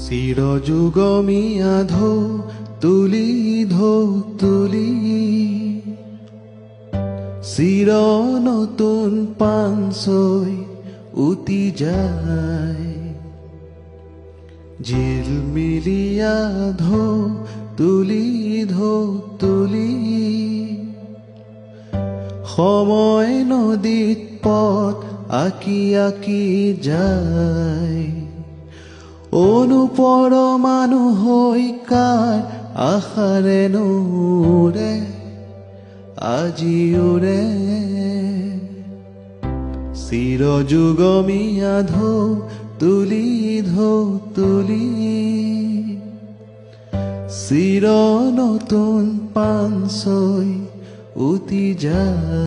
চিৰযুগমী আধৌ তুলি ধৌ তুলি চিৰ নতুন পাঞ্চৈ উটি যায় ঝিলমিলিয়া ধৌ তুলি ধৌ তুলি সময় নদীত পথ আঁকি আঁকি যায় অনুপৰমাণু হৈ কাৰ আশাৰে নুৰে আজি উৰে চিৰযুগমী আধৌ তুলি ধৌ তুলি চিৰ নতুন পাঞ্চৈ উটি যায়।